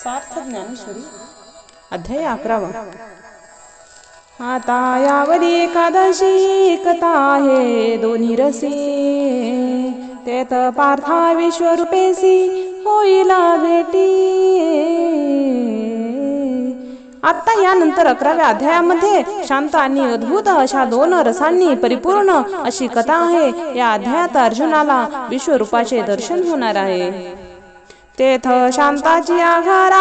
सार्थ ज्ञानेश्वरी अध्याय 11. आता यावरी एकादशी कथा आहे दोन्ही रसी, तेत पार्था विश्वरूपेसी होईला भेटी. आता यानंतर 11व्या अध्यायामध्ये शांत आणि अद्भुत अशा दोन रसांनी परिपूर्ण अशी कथा आहे. या अध्यायात अर्जुनाला विश्वरूपाचे दर्शन होणार आहे. तेथ शांताची आघारा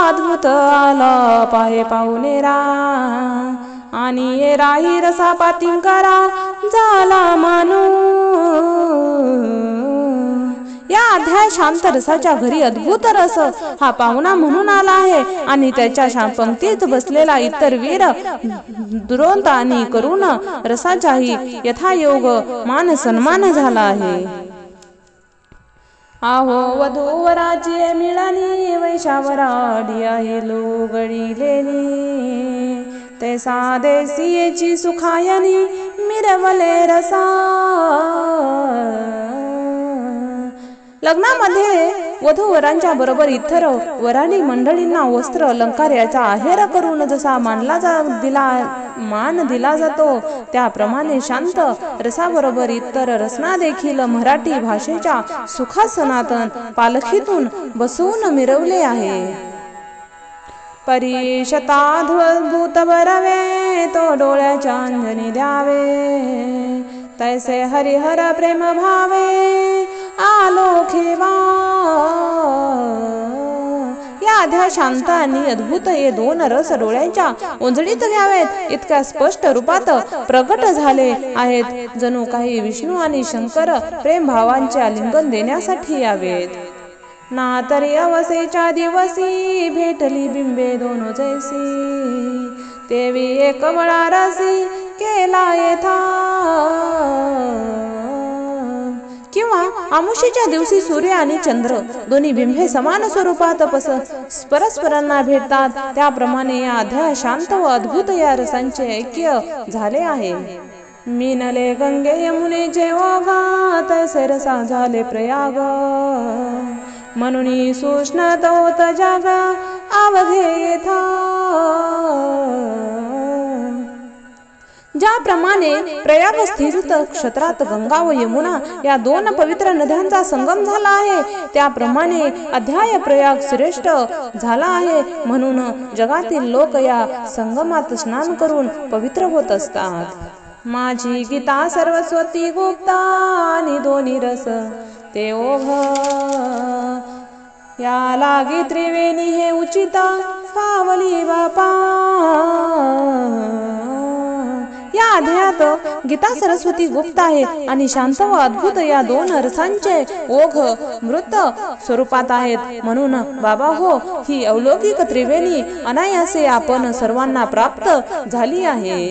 अद्भुत आला पाहे पाहुणेरा, आणि राही रसा पातीम करा झाला मानू. या अध्याय शांत रसाच्या घरी अद्भुत रस हा पाहुणा म्हणून आला आहे, आणि त्याच्या पंक्तीत बसलेला इतर वीर दुरोंत आणि करुण रसाचाही यथायोग मान सन्मान झाला आहे. आहो वधूवराची मिळाली वैशावराडी आहे लोगडीलेली, तैसा देसीयेची सुखायनी मिरवले रसा. लग्नामध्ये वधूवरांच्या बरोबर इतर वराडी मंडळींना वस्त्र अलंकार याचा आहेर करून जसा मान दिला जातो, त्याप्रमाणे शांत रसाबरोबर इतर रसना देखील मराठी भाषेच्या सुखासनातन पालखीतून बसवून मिरवले आहे. परिशताद्भुत बरवे तो डोळ्याच्या अंजनी द्यावे, तैसे हरिहर प्रेम भावे आलोखेवा. या अध्याय शांत आणि अद्भुत हे दोन रस डोळ्यांच्या उंजळीत घ्यावेत इतक्या स्पष्ट रूपात प्रकट झाले आहेत, जणू काही विष्णू आणि शंकर प्रेम भावांचे आलिंगन देण्यासाठी यावेत. ना तरी अवसेच्या दिवसी भेटली बिंबे दोन जैसी, तेवी एक बळा रसी केला येथा. किंवा आमुषीच्या दिवशी सूर्य आणि चंद्र दोन्ही बिंबे समान स्वरूपात परस्परांना भेटतात, त्याप्रमाणे या अध्याय शांत व अद्भुत या रसांचे ऐक्य झाले आहे. मीनले गंगे यमुनेचे ओघा, तैसे रसा झाले प्रयाग, म्हणून सुष्णत होत जागा अवघे येथा. ज्याप्रमाणे प्रयाग स्थित क्षेत्रात गंगा व यमुना या दोन पवित्र नद्यांचा संगम झाला आहे, त्याप्रमाणे अध्याय प्रयाग श्रेष्ठ झाला आहे, म्हणून जगातील लोक या संगमात स्नान करून पवित्र होत असतात. माझी गीता सरस्वती गुप्ता आणि दोन्ही रस ते ओघ, या लागी त्रिवेणी हे उचित फावली बापा. या अध्यायात गीता सरस्वती गुप्त आहे आणि शांत व अद्भुत या दोन रसांचे ओघ मृत स्वरूपात आहेत, म्हणून बाबा हो, ही अलौकिक त्रिवेणी अनायासे आपण सर्वांना प्राप्त झाली आहे.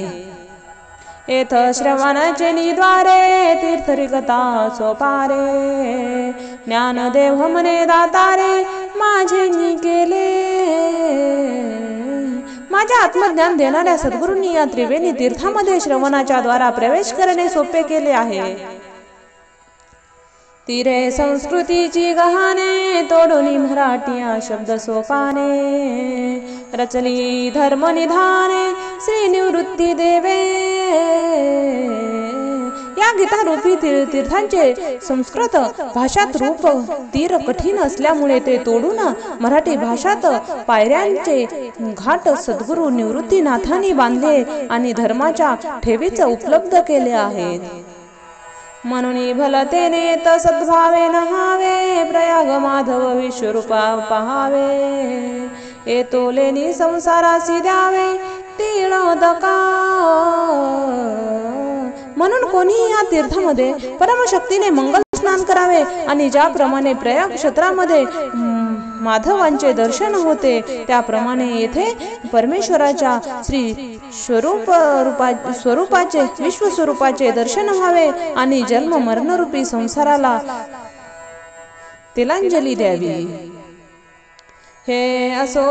येथ श्रवणाचे निद्वारे तीर्थरिकता सोपारे, ज्ञानदेव म्हणे दातारे माझे नि केले. माझ्या आत्मज्ञान देणाऱ्या सद्गुरूंनी या त्रिवेणी तीर्थामध्ये श्रवणाच्या द्वारा प्रवेश करणे सोपे केले आहे. तीरे संस्कृतीची गहाणे तोडून मराठीया शब्द सोपाने, रचली धर्म निधाने श्री निवृत्ती देवे. या गीता रूपी तीर्थांचे संस्कृत भाषात रूप तीर कठीण असल्यामुळे ते तोडून मराठी भाषात पायऱ्यांचे घाट सद्गुरू निवृत्तीनाथांनी बांधले आणि धर्माच्या ठेवीच उपलब्ध केले आहेत. म्हणून भलतेने सद्भावे नहावे, प्रयाग माधव विश्वरूपा पहावे, येतोलेनी संसारासी द्यावे तिळोदका. म्हणून कोणीही या तीर्थामध्ये परमशक्तीने मंगल स्नान करावे, आणि ज्याप्रमाणे प्रयाग क्षेत्रामध्ये माधवांचे दर्शन होते, त्याप्रमाणे येथे परमेश्वराच्या श्री स्वरूपाचे विश्वस्वरूपाचे दर्शन व्हावे आणि जन्म मरणरूपी संसाराला तिलांजली द्यावी. हे असो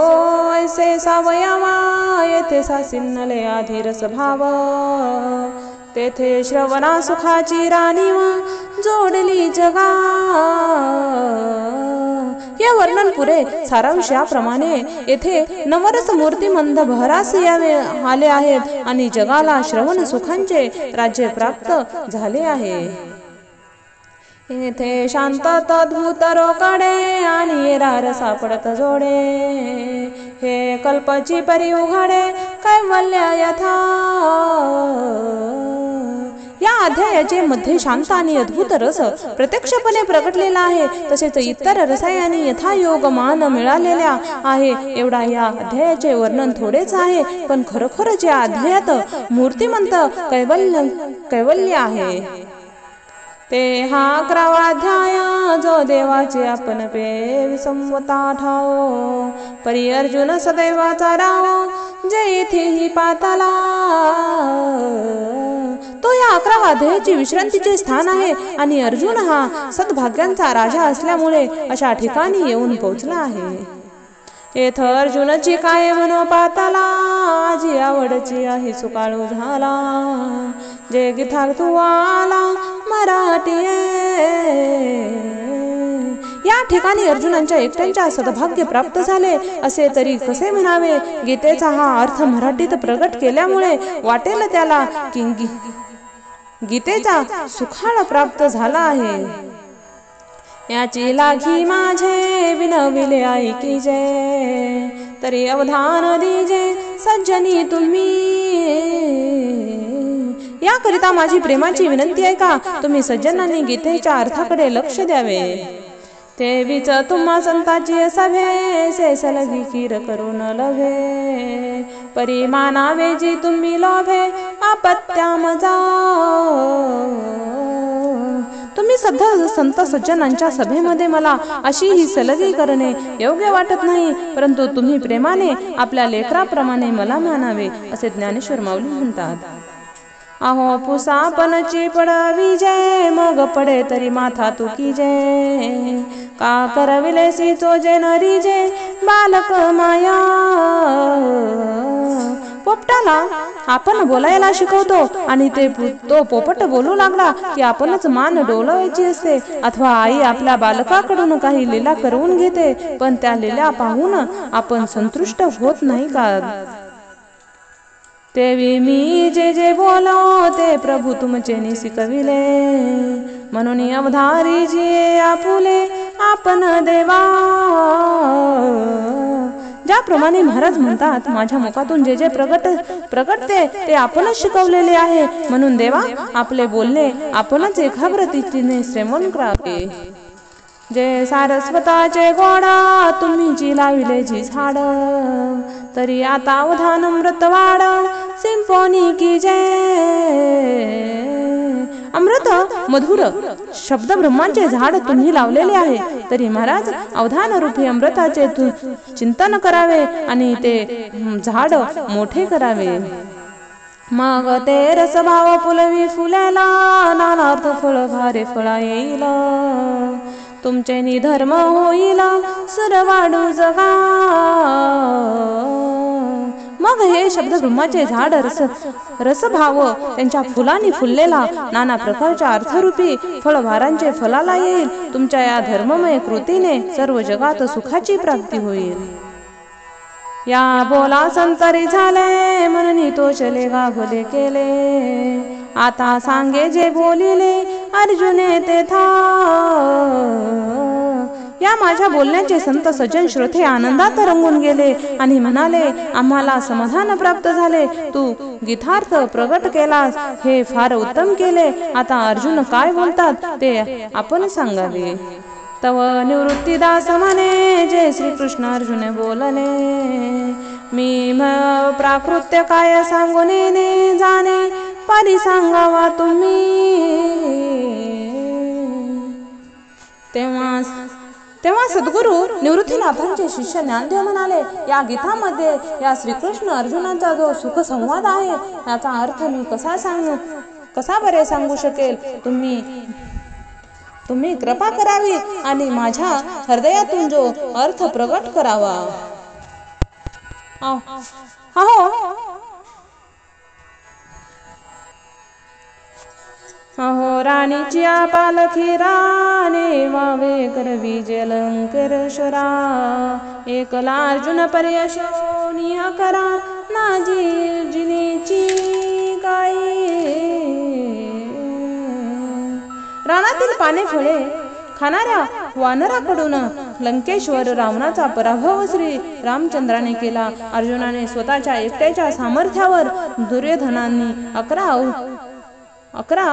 ऐसे सावयावा, येथे सासिन्नले आधीरस भाव, तेथे श्रवणा सुखाची राणीवा जोडली जगा. या वर्णन पुरे सारांश याप्रमाणे येथे नवरस मूर्ती मंद भरास यावे आले आहेत आणि जगाला श्रवण सुखांचे राज्य प्राप्त झाले आहे. येथे शांतता अद्भुत रोकडे आणि रार सापडत जोडे, हे कल्पची परी उघडे कैवल्य यथा. या अध्यायाचे मध्ये शांत आणि अद्भुत रस प्रत्यक्षपणे प्रकटलेला आहे. तसेच इतर रसायनी यथायोग मान मिळालेल्या आहे. एवढा या अध्यायाचे वर्णन थोडेच आहे, पण खरोखरच या अध्यायात मूर्तिमंत कैवल्य आहे. ते हा 11वा अध्याय जो देवाचे आपण पे विसंवता ठाओ, परी अर्जुन सदैवाचा राव जे इथेही पाताला. तो या 11वा अध्यायाची विश्रांतीचे स्थान आहे आणि अर्जुन हा सद्भाग्यांचा राजा असल्यामुळे अशा ठिकाणी येऊन पोहोचला आहे. येथ अर्जुनची काय म्हणो पाताला, जी आवडची आहे सुकाळू झाला, जे गीतार्थ आला मराठी. या ठिकाणी अर्जुनांच्या एकट्यांच्या सद्भाग्य प्राप्त झाले असे तरी कसे म्हणावे. गीतेचा हा अर्थ मराठीत प्रगट केल्यामुळे वाटेल त्याला की गीतेचा सुखाळ प्राप्त झाला आहे. याची लागी माझे विनविले ऐकी जे, तरी अवधान दीजे सज्जनी तुम्ही. याकरिता माझी प्रेमाची विनंती आहे का तुम्ही सज्जनांनी गीतेच्या अर्थाकडे लक्ष द्यावे. तेवीच तुम्हा संताची सभे से सलगी कीर करून लभे, परी मानावे जी तुम्ही लोभे आपत्याम जा. तुम्ही सध्या संत सज्जनांच्या सभेमध्ये मला अशी ही सलगी करणे योग्य वाटत नाही, परंतु तुम्ही प्रेमाने आपल्या लेकराप्रमाणे मला मानावे असे ज्ञानेश्वर माऊली म्हणतात. अहो पुसापनची पडवी जे, मग पडे तरी माथा तुकी जे, का करविलेसी चोजे नरी जे बालक माया. पोपटाला आपण बोलायला शिकवतो आणि तो पोपट बोलू लागला की आपणच मान डोलवायची असते, अथवा आई आपल्या बालकाकडून काही लीला करवून घेते, पण त्या लीला पाहून आपण संतुष्ट होत नाही का. तेवी मी जे जे बोलो ते प्रभू तुमचे निशिकविले, म्हणून अवधारी जी आपुले आपण देवा. ज्याप्रमाणे महाराज म्हणतात, माझ्या मुखातून जे जे प्रगटते ते आपणच शिकवलेले आहे, म्हणून देवा आपले बोलणे आपणच एकाग्रतेने श्रवण करावे. जे सारस्वताचे गोडा तुम्ही जी लाविले जी झाड, तरी आता अवधान अमृत वाड सिंफोनी की जय. अमृत मधुर शब्द ब्रह्माचे झाड तुम्ही लावलेले आहे, तरी महाराज अवधान रूपी अमृताचे चिंतन करावे आणि ते झाड मोठे करावे. मग ते रसभाव फुलवी फुलेला, नानार्थ फळ भारे फळा येईल, तुमचे निधर्म होईल सुरवाडू जगा. मग हे शब्द ब्रह्माचे झाड रसभाव त्यांच्या फुलांनी फुललेला, नाना प्रकारच्या अर्थरूपी फळभारांचे फलाला येईल. तुमच्या या धर्ममय कृतीने सर्व जगात सुखाची प्राप्ती होईल. या बोला संतरी झाले म्हणून तो चले गाभले केले, आता सांगे जे बोलिले अर्जुने तेथा. या माझ्या बोलण्याचे संत सज्जन श्रोते आनंदात रंगून गेले आणि म्हणाले, आम्हाला समाधान प्राप्त झाले. तू गीतार्थ प्रगट केलास, हे फार उत्तम केले. आता अर्जुन काय बोलतात ते आपण सांगावे. तव निवृत्तीदास म्हणे, जे श्रीकृष्ण अर्जुन बोलले, मी प्राकृत्य काय सांगून जाणे, परी सांगावा तुम्ही. तेव्हा सद्गुरु निवृत्तीनाथांचे शिष्य ज्ञानदेव म्हणाले, या गीतामध्ये या श्रीकृष्ण अर्जुनाचा जो सुख संवाद आहे याचा अर्थ मी कसा बरे सांगू शकेल. तुम्ही कृपा करावी आणि माझ्या हृदयातून जो अर्थ प्रगट करावा. अहो राणीची पालखी राणे वावे करवी जलंकेश्वरा एकला अर्जुन पर्यशोनिया करा नाजी जिनेची गाई. रानातील पाने फळे खाणाऱ्या वानराकडून लंकेश्वर रावणाचा पराभव श्री रामचंद्राने केला. अर्जुनाने स्वतःच्या एकट्याच्या सामर्थ्यावर दुर्योधनांनी 11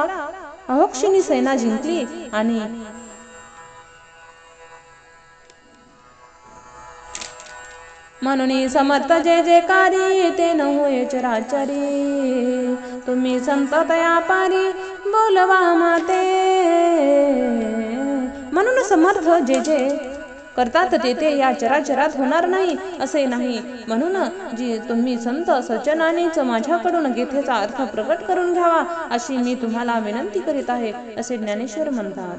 अहोक्षणी सेना जिंकली आणि म्हणून समर्थ जय जयकारी ते न होय चराचरी. तुम्ही संत तया पारी बोलवा माते. म्हणून समर्थ जे जे करतात ते या चराचरात होणार नाही असे नाही. म्हणून जी तुम्ही संत सज्जनानेच माझ्याकडून गीतेचा अर्थ प्रकट करून घ्यावा अशी मी तुम्हाला विनंती करीत आहे असे ज्ञानेश्वर म्हणतात.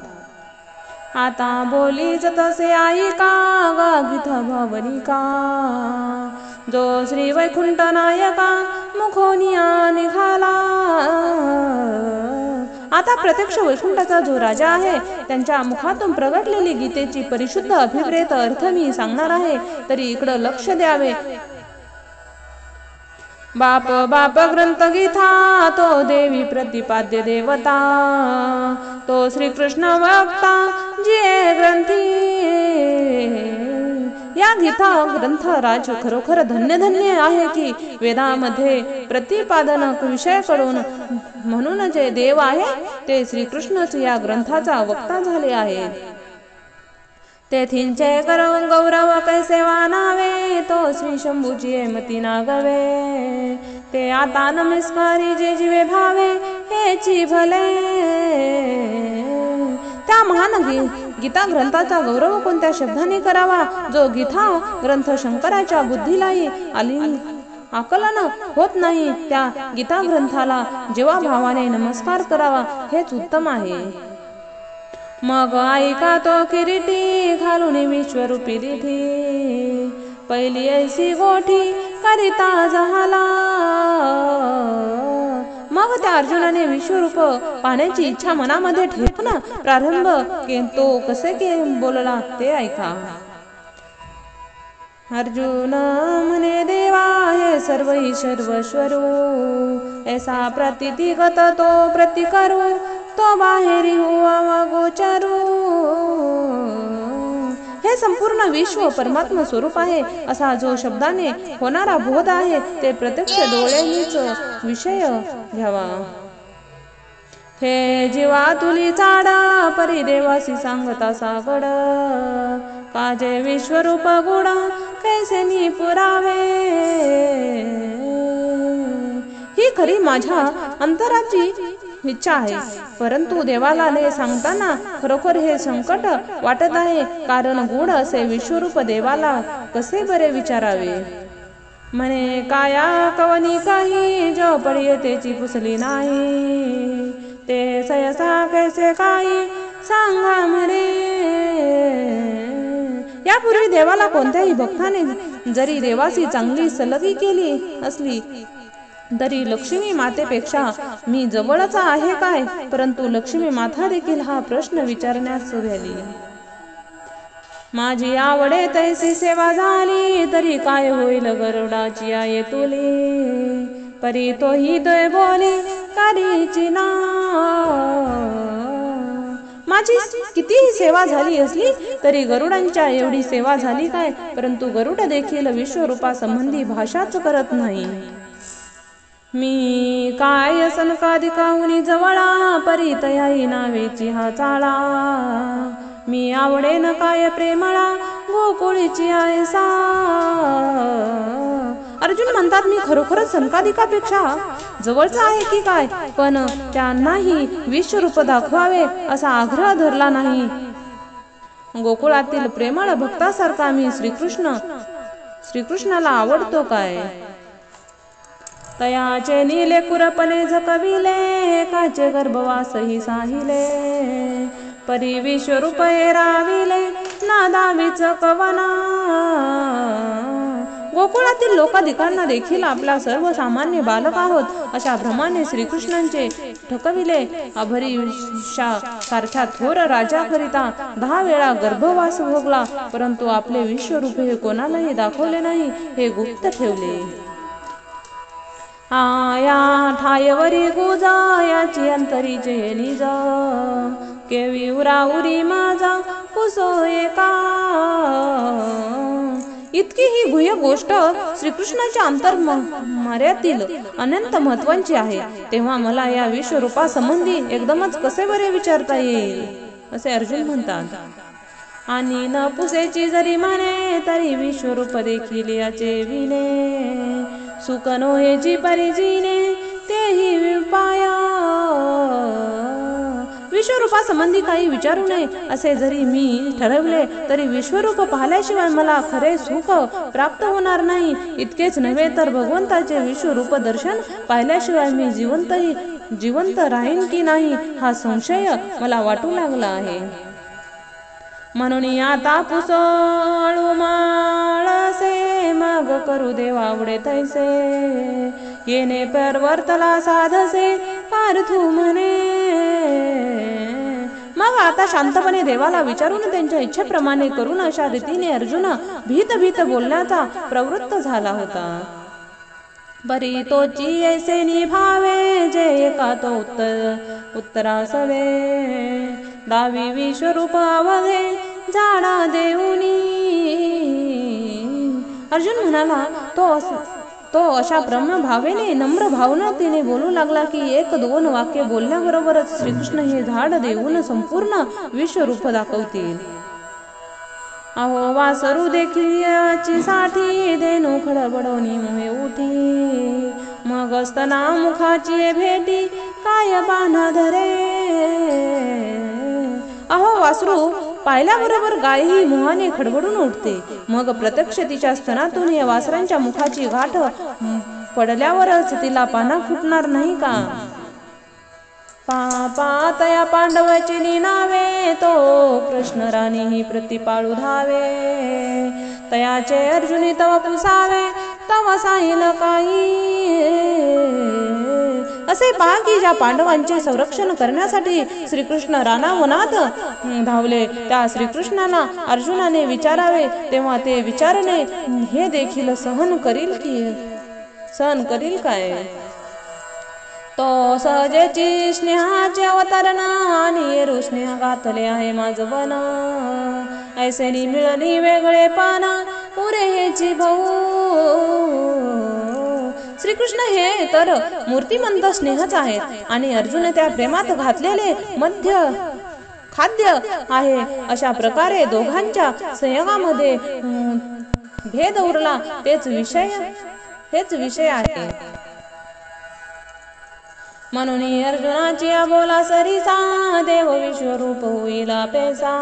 आता बोलीच तसे ऐका गा गीता भावनिका जो श्री वैकुंठ नायका मुखोनिया निघाला. आता प्रत्यक्ष वैकुंठाचा जो राजा आहे त्यांच्या मुखातून प्रगटलेली गीतेची परिशुद्ध अभिप्रेत अर्थ मी सांगणार आहे. तरी इकडं लक्ष द्यावे. बाप बाप ग्रंथ गीता तो देवी प्रतिपाद्य देवता तो श्रीकृष्ण वक्ता जे ग्रंथी. या गीता ग्रंथ राज खरोखर धन्य धन्य आहे की वेदामध्ये प्रतिपादन विषयाकडून म्हणून जे देव आहे ते श्रीकृष्णच या ग्रंथाचा वक्ता झाले आहे. तेथींचे गौरव कैसे वानावे तो श्री शंभूची मती नागवे. ते आता नमस्कारी जे जीवे भावे हेची भले. त्या महान गीता ग्रंथाचा गौरव कोणत्या शब्दाने करावा जो गीता ग्रंथ शंकराच्या बुद्धीलाही आकलन होत नाही. त्या गीता ग्रंथाला जेव्हा भावाने नमस्कार करावा हेच उत्तम आहे. मग ऐका तो किरीटी घालून विश्वरूपी दिठी पहिली ऐसी गोठी करिता झाला. मग त्या अर्जुनाने विश्वरूप पाहण्याची इच्छा मनामध्ये ठेवून प्रारंभ तो कसे बोलला ते ऐका. अर्जुन म्हणे देवा हे सर्व सर्वस्वरू ऐसा प्रतिगत तो प्रतिकरू तो बाहेरी हुआ गोचरू. हे संपूर्ण विश्व परमात्मा स्वरूप आहे असा जो शब्दाने होणारा बोध आहे ते प्रत्यक्ष डोळ्यांनीच विषय घ्यावा. हे जीवा तुली चाडा परी देवासी सांगता सागड काजे विश्वरूप गुडा कैसे नी पुरावे. ही खरी माझ्या अंतराची इच्छा आहे परंतु देवाला हे सांगताना खरोखर हे संकट वाटत आहे कारण गूढ असे विश्वरूप देवाला कसे बरे विचारावे. म्हणे काया कवनी काही जो पडिये त्याची पुसली नाही ते सहसा कैसे काही सांगा म्हणे. यापूर्वी देवाला कोणत्याही भक्ताने जरी देवाची चांगली सलगी केली असली तरी लक्ष्मी मातेपेक्षा मी जवळच आहे काय. परंतु लक्ष्मी माता देखील हा प्रश्न विचारण्यास झाली. माझी आवडे तैसी सेवा झाली तरी काय होईल गरुडाची आहे तुली परी तोही दोय बोले करीची ना. माझी कितीही सेवा झाली असली तरी गरुडांच्या एवढी सेवा झाली काय. परंतु गरुड देखील विश्वरूपा संबंधी भाषाच करत नाही. मी काय सनकादिकाहुनी जवळा परी तयाई नावेची हा चाळा मी आवडेन काय प्रेमळा गोकुळीची आयसा. अर्जुन म्हणतात मी खरोखरच सनकादिकापेक्षा जवळचा आहे की काय पण त्यांनाही विश्वरूप दाखवावे असा आग्रह धरला नाही. गोकुळातील प्रेमळ भक्तासारखा मी श्रीकृष्णाला आवडतो काय. तयाचे नीले कुरपणे झकविले काचे गर्भवासही साहिले परी विश्वरूप राविले नादावीच कवना. गोकुळातील लोकाधिकांना देखील आपला सर्वसामान्य बालक आहोत अशा भ्रमाने श्रीकृष्णांचे ठकविले. अभरीषा सारख्या थोर राजाकरिता 10 वेळा गर्भवास भोगला, परंतु आपले विश्वरूप हे कोणालाही दाखवले नाही, हे गुप्त ठेवले. या ठायवरी गुजा याची अंतरीचे निज, केवी उराउरी माझा कुसो एका. इतकी ही गुह्य गोष्ट श्रीकृष्णाच्या अंतर्मर्यातील अनंत महत्वाची आहे, तेव्हा मला या विश्वरूपासंबंधी एकदमच कसे बरे विचारता येईल असे अर्जुन म्हणतात. आणि न पुसेची जरी म्हणे तरी विश्वरूप देखील याचे विने, सुख नोहेची परिजीने तेही विपाया. विश्वरूपासंबंधी काही विचारू नये असे जरी मी ठरवले तरी विश्वरूप पाहिल्याशिवाय मला खरे सुख प्राप्त होणार नाही. इतकेच नव्हे तर भगवंताचे विश्वरूप दर्शन पाहिल्याशिवाय मी जिवंत राहीन की नाही हा संशय मला वाटू लागला आहे. म्हणून आता पुसळू माळसे मग करू देवावडे तैसे, येणे परवर्तला साधसे पार्थू म्हणे. मग आता शांतपणे देवाला विचारून त्यांच्या इच्छेप्रमाणे करून अशा रीतीने अर्जुन भीत बोलण्याचा प्रवृत्त झाला होता. बरी तोची ऐसे निभावे जे एका तो उत्तरासवे, दावी विश्वरूप अवघे झाडा देऊनी. अर्जुन म्हणाला, तो अशा ब्रह्मभावेने नम्र भावनेने बोलू लागला की 1-2 वाक्य बोलल्याबरोबरच श्रीकृष्ण हे झाड देऊन संपूर्ण विश्वरूप दाखवतील. अहो वासरू देखील याची साठी देणू खडबडवणी मोहे उठी, मग असताना मुखाची भेटी काय बाणा धरे. अहो वासरू पाहिल्याबरोबर गाय ही मोहाने खडबडून उठते, मग प्रत्यक्ष तिच्या स्तनातून या वासरांच्या मुखाची गाठ पडल्यावरच तिला पाना फुटणार नाही का. तया पांडवाची निनावे तो कृष्ण राणी ही प्रतिपाळू धावे, तयाचे अर्जुनी तव पुसावे तव साईल काही. असे पहा की ज्या पांडवांचे संरक्षण करण्यासाठी श्रीकृष्ण रानावनात धावले त्या श्रीकृष्णाला अर्जुनाने विचारावे, तेव्हा ते विचारणे हे देखील सहन करील काय. तो सहजेची स्नेहाचे अवतरण आणि येरू स्नेह घातले आहे माझवन, ऐसेनी मिळणी वेगळेपण पुरे हेची भाऊ. श्रीकृष्ण हे तर मूर्तिमंत स्नेहच आहेत आणि अर्जुन त्या प्रेमात घातलेले खाद्य आहे. अशा प्रकारे दोघांच्या संयोगामध्ये भेद उरला हेच विषय आहे. म्हणून अर्जुनाची बोला सरीसा देव विश्वरूप होईला पेसा,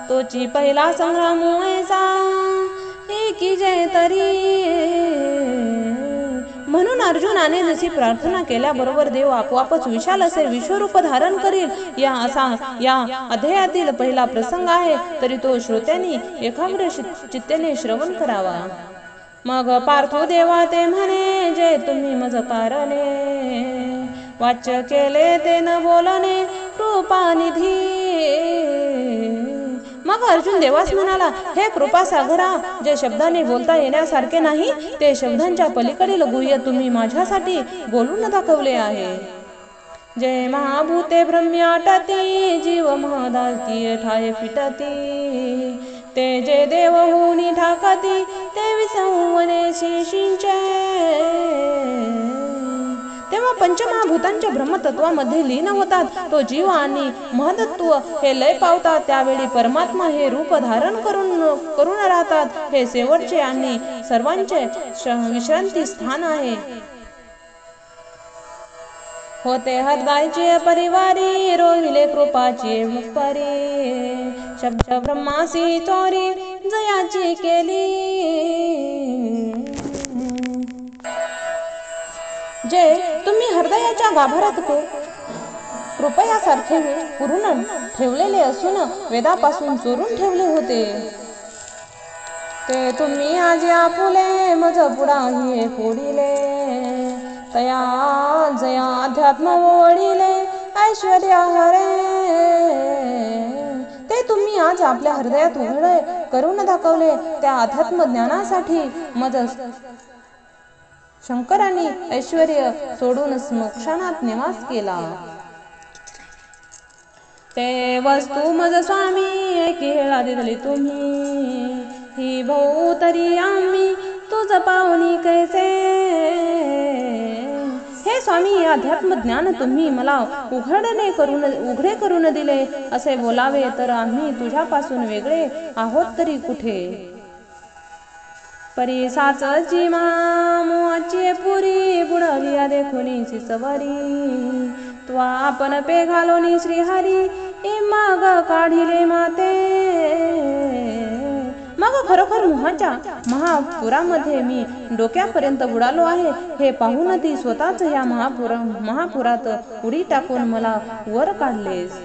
तोची पहिला संग्राम ऐसा एकी जय तरी. म्हणून अर्जुनाने जशी प्रार्थना केल्याबरोबर देव आपोआपच विशाल असे विश्वरूप धारण करील. या अध्यायातील पहिला प्रसंग आहे, तरी तो श्रोत्यांनी एकाग्र चित्तेने श्रवण करावा. मग पार्थो देवा ते म्हणे जे तुम्ही मज कारणे, वाच्य केले ते न बोलणे कृपानिधी. मग अर्जुन देवास म्हणाला, हे कृपा सागरा, जे शब्दाने बोलता येण्यासारखे नाही ते शब्दांच्या पलीकडील गुह्य तुम्ही माझ्यासाठी बोलून दाखवले आहे. जे महाभूते ब्रह्म्याटती जीव महदाती ठाय फिटती, ते जे देव होऊनी ठाकती ते विसंवने शिंचे. तेव्हा पंचमहाभूतांच्या ब्रह्मतत्वामध्ये लीन होतात. तो जीव आणि महतत्व हे लय पावतात. त्यावेळी परमात्मा हे रूप धारण करून राहतात. हे शेवटचे आणि सर्वांचे विश्रांती स्थान आहे. होते हृदयाचे परिवारी रोविले कृपाची मुखपरी, शब्द ब्रह्मासी चोरी जयाची केली. जे तुम्ही हृदयाच्या गाभारात कृपयासारखे पुरून ठेवलेले असून वेदापासून चोरून ठेवले होते, ते तुम्ही आजी आपुले मज पुढाही फोडिले तया जया अध्यात्म वडिले ऐश्वर्या हरे ते तुम्ही आज आपल्या हृदयात उघडे करून दाखवले त्या अध्यात्म ज्ञानासाठी मज शंकरांनी ऐश्वर्य सोडून मोक्षात निवास केला ते वस्तू मज स्वामी केळा दिली तुम्ही ही भाऊ तरी आम्ही तुझ पाहुणी कैसे हे स्वामी अध्यात्म ज्ञान तुम्ही मला उघडे करून दिले असे बोलावे तर आम्ही तुझ्यापासून वेगळे आहोत तरी कुठे परी साचची मामुची पुरी बुडविया देखोनी सिसवरी तू आपण पे घालोनी श्रीहरी माग काढिले माते मग खरोखर मोहाच्या महापुरामध्ये मी डोक्यापर्यंत बुडालो आहे हे पाहून ती स्वतःच या महापुरात उडी टाकून मला वर काढलेस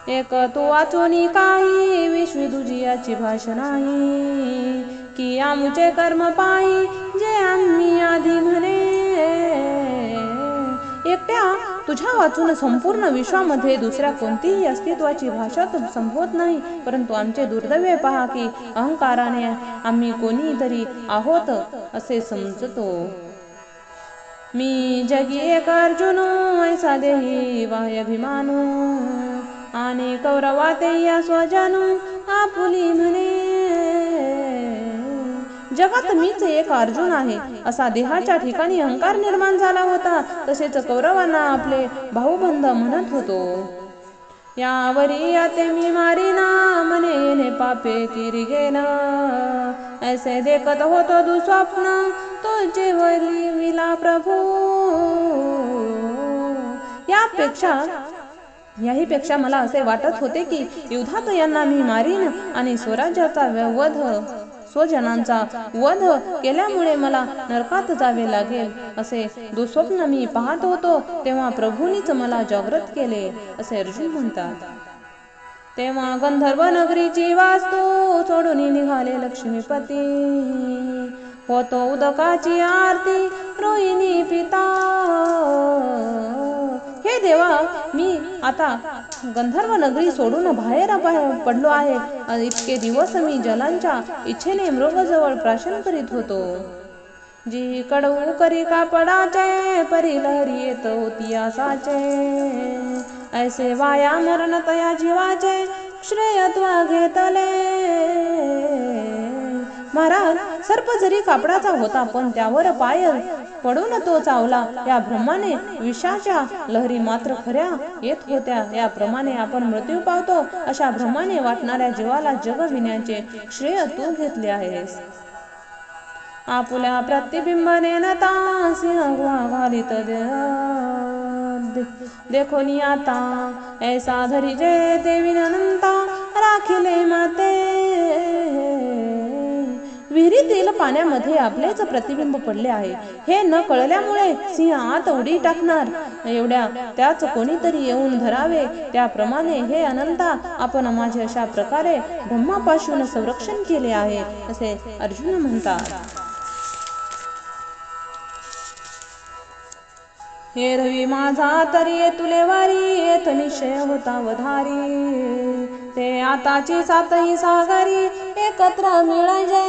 एक तू वाचोनी काही विश्व तुझी भाषा नाही की आमचे कर्म पायी जे आम्ही आधी म्हणे एकट्या तुझ्या वाचून संपूर्ण विश्वामध्ये दुसऱ्या कोणतीही अस्तित्वाची भाषा संभवत नाही परंतु आमचे दुर्दैव पहा की अहंकाराने आम्ही कोणीतरी आहोत असे समजतो मी जगी एक अर्जुन ऐसा देही बाह्य अभिमानू आणि कौरवाते या स्वजनू आपुली म्हणे जगात मीच एक अर्जुन आहे असा देहाच्या ठिकाणी अहंकार निर्माण झाला होता तसेच कौरवांना आपले भाऊबंध म्हणत होतो यावरी आते मी मारीना मने येणे पापे किरिगेन ऐसे देखत होतो दुस्वप्न तुझे वरी विला प्रभू याहीपेक्षा मला असे वाटत होते की युद्धात यांना मी मारीन आणि स्वजनांचा वध केल्यामुळे मला नरकात जावे लागेल असे दुःस्वप्न मी पाहत होतो तेव्हा प्रभूंनीच मला जागृत केले असे अर्जुन म्हणतात तेव्हा गंधर्व नगरीची वास्तू सोडून निघाले लक्ष्मीपती होतो उदकाची आरती रोहिणी पिता हे देवा मी आता गंधर्व नगरी सोडून बाहेर पडलो आहे इतके दिवस मी जलांच्या इच्छेने मृगजवळ प्राशन करीत होतो जी कडवू करी कापडाचे परी लहरी येत होती आसाचे ऐसे वाया मरण तया जीवाचे श्रेयत्वा घेतले महाराज सर्प जरी कापडाचा होता पण त्यावर पाय पडून तो चावला याप्रमाणे विषाच्या लहरी मात्र खऱ्या येत होत्या याप्रमाणे आपण मृत्यू पावतो अशा भ्रमाने वाटणाऱ्या जीवाला जगविण्याचे श्रेय तू घेतले आहेस आपुल्या प्रतिबिंबने नता सिंह घालित देखोनी आता ऐसा धरी जय देवी अनंता राखिले माते विहिरीतील पाण्यामध्ये आपलेच प्रतिबिंब पडले आहे हे न कळल्यामुळे सिंह आत उडी टाकणार एवढ्या त्याच कोणीतरी येऊन धरावे त्याप्रमाणे हे अनंता आपण माझे अशा प्रकारे ब्रह्मापासून संरक्षण केले आहे असे अर्जुन म्हणतात हे रवी माझा तरी तुले वारी येत निश्चय होता वधारी ते आताची सातही सागरी एकत्र मिळायचे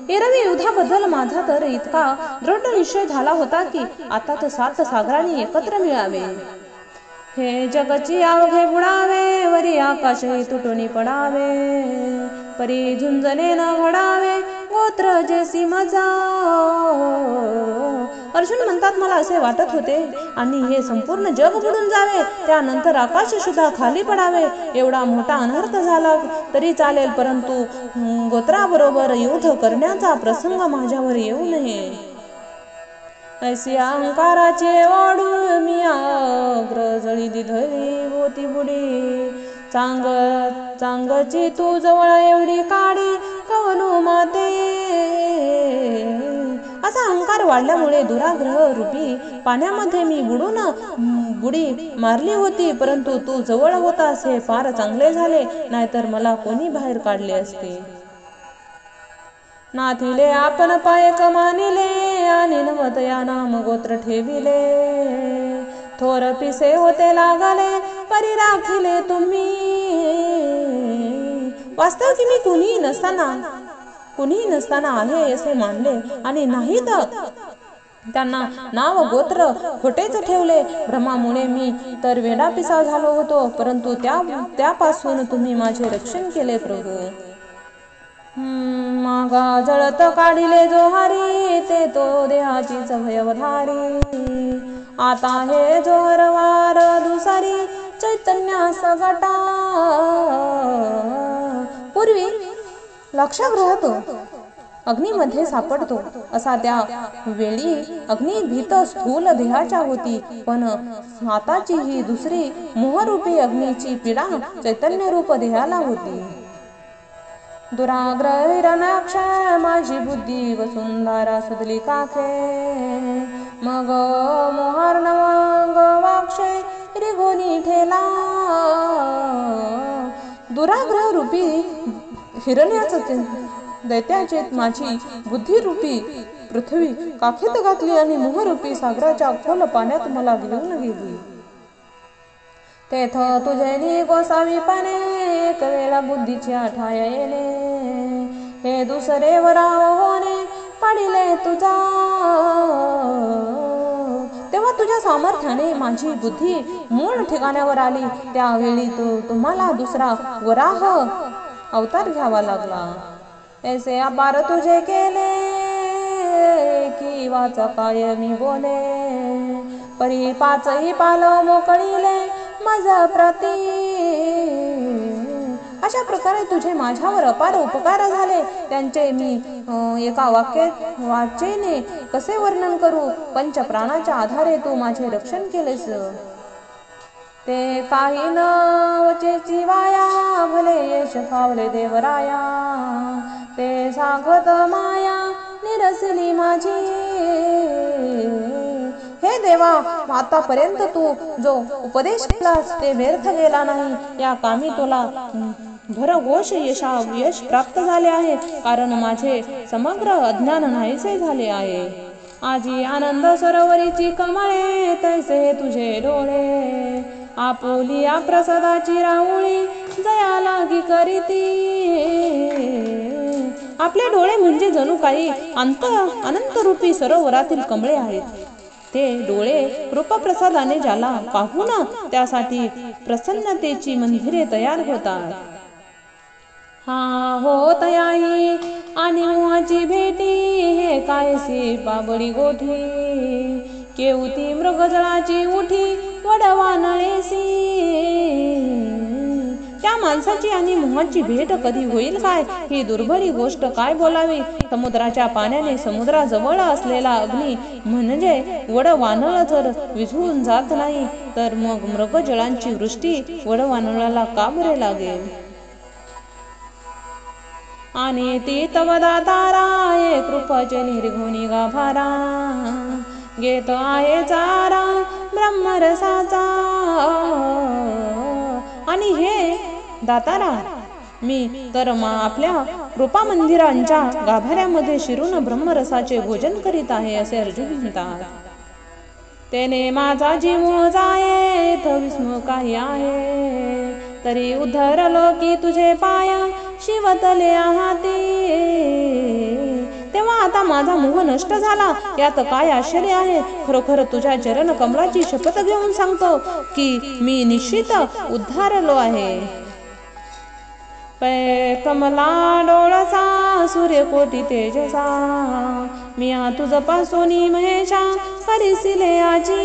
हे रवी युद्धाबद्दल माझा तर इतका दृढ निश्चय झाला होता की आता तर 7 सागरांनी एकत्र मिळावे हे जगची अवघे बुडावे वरी आकाशही तुटून पडावे परी झुंजने न घडावे गोत्र जैसी मजा अर्जुन म्हणतात मला असे वाटत होते आणि हे संपूर्ण जग बुडून जावे त्यानंतर आकाश सुद्धा खाली पडावे एवढा मोठा अनर्थ झाला तरी चालेल परंतु गोत्राबरोबर युद्ध करण्याचा प्रसंग माझ्यावर येऊ नये ऐसी अहंकाराचे वाढून मी अग्र जळी दिधली होती बुडी चांगची तू जवळ एवढी काढी कवनू माते माझा अहंकार वाढल्यामुळे दुराग्रह रूपी पाण्यामध्ये मी बुडी मारली होती, परंतु तू जवळ होतास हे फार चांगले झाले, नाहीतर मला कोणी बाहेर काढले असते. नाथिले आपण पायक मानिले आणि नवतया नाम गोत्र ठेविले. थोर पिसे होते लागले परी राखिले तुम्ही. वास्तव की मी कुणीही नसताना आहे असे मानले आणि नाही तर त्यांना नाव गोत्र खोटेच ठेवले. भ्रमामुळे मी तर वेडापिसा झालो होतो, परंतु त्यापासून तुम्ही माझे रक्षण केले प्रभू. मागा जळत काढिले जोहारी ते तो देहाचीच भयवधारी. आता हे जोहरवार दुसारी चैतन्य सगटा. पूर्वी लाक्षागृहात अग्नीमध्ये सापडतो असा त्या वेळी अग्नी भीत स्थूल देहाच्या होती, पण आताची ही दुसरी मोहरूपी अग्नीची पीडा चैतन्य रूप देहाला होती. दुराग्रह हिरणाक्ष माझी बुद्धी वसुंधरा सुधली काखे. मग मोहार्णव वाक्षे रिगोनी ठेला. दुराग्रह रूपी हिरण्याच दैत्याचे माझी बुद्धी रूपी पृथ्वी काखेत घातली आणि मोहरूपी सागराच्या खोल पाण्यात मला घेऊन गेली. तेथ तुझे गोसावीपणे एक वेळा बुद्धीची ठाया येणे. हे दुसरे वराव होणे पडिले तुझा. तेव्हा तुझ्या सामर्थ्याने माझी बुद्धी मूळ ठिकाणावर आली. त्यावेळी तुम्हाला दुसरा वराह अवतार घ्यावा लागला. ऐसे अपार तुझे केले की वाचा काय मी बोले. परी पाचही पाल मोकळीले माझा प्रती. अशा प्रकारे तुझे माझ्यावर अपार उपकार झाले, त्यांचे मी एका वाचेने कसे वर्णन करू. पंचप्राणाच्या आधारे तू माझे रक्षण केलेस. ते काही न वचेची वाया भले यश फावले देवराया. ते सांगत माया निरसली माझी. हे देवा, आतापर्यंत तू जो उपदेश केलास ते व्यर्थ गेला नाही. या कामी तुला भरघोष यश प्राप्त झाले आहे, कारण माझे समग्र अज्ञान नाहीसे झाले आहे. आजी आनंद सरोवरीची कमळे तैसे तुझे डोळे. आपुलिया प्रसादाची राहुळी जया लागी करीती. आपले डोळे म्हणजे जणू काही अनंत रूपी सरोवरातील कमळे आहेत. ते डोळे कृपाप्रसादाने ज्याला पाहून त्यासाठी प्रसन्नतेची मंदिरे तयार होतात. हा हो तयाई आणि मोहाची भेटी. हे कायसी बाबडी गोठी. केवती मृगजळाची उठी वडवा नळेसी. त्या माणसाची आणि मोहाची भेट कधी होईल काय, ही दुर्भरी गोष्ट काय बोलावी. समुद्राच्या पाण्याने समुद्राजवळ असलेला अग्नी म्हणजे वडवानळ जर विझवून जात नाही, तर मग मृगजळांची वृष्टी वडवानळाला का बरे लागेल. आणि ती तवदा तारा ये कृपाचे निर्गुणी गाभारा. घेत आहे चारा ब्रह्मरसाचा. आणि हे दातारा, मी तर आपल्या कृपा मंदिरांच्या गाभाऱ्यामध्ये शिरून ब्रह्मरसाचे भोजन करीत आहे असे अर्जुन म्हणतात. तेने माझा जीव जाये विष्णू काही आहे. तरी उद्धरलो की तुझे पाय शिवतले आहाती. तेव्हा आता माझा मोह नष्ट झाला, यात काय आश्चर्य आहे. खरोखर तुझ्या चरण कमलाची शपथ घेऊन सांगतो की मी निश्चित उद्धारलो आहे. कमला डोळसा सूर्यकोटी तेजसा. मी तुझ पासोनी महेशा हरिसिले आजी.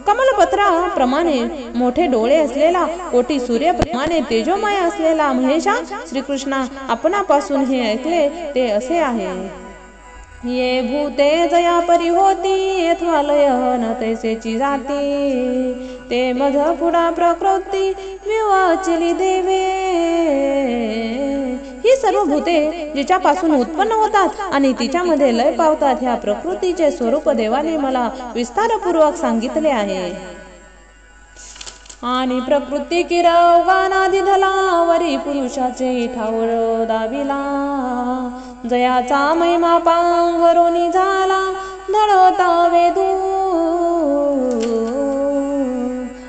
कमलपत्रा प्रमाणे मोठे डोळे असलेला, कोटी सूर्यप्रमाणे तेजोमय असलेला महेशा श्रीकृष्णा आपणापासून हे ऐकले ते असे आहे. ये भूते जया परी होती अथवा लय न तैसेची जाती. ते मध पुढा प्रकृती विवाचली देवे. ही सर्व भूते जिच्यापासून उत्पन्न होतात आणि तिच्यामध्ये लय पावतात ह्या प्रकृतीचे स्वरूप देवाने मला विस्तारपूर्वक सांगितले आहे. आणि प्रकृती किरवगानाधी धलावरी पुरुषाचे ठाऊर दाविला, जयाचा महिमा पांघरुणी झाला धडता वेदू.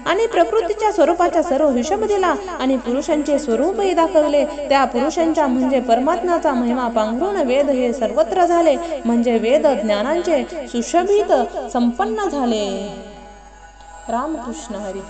आणि प्रकृतीच्या स्वरूपाचा सर्व हिशोब दिला आणि पुरुषांचे स्वरूपही दाखवले. त्या पुरुषांच्या म्हणजे परमात्म्याचा महिमा पांघरून वेद हे सर्वत्र झाले, म्हणजे वेद ज्ञानांचे सुशोभित संपन्न झाले. रामकृष्ण हरी.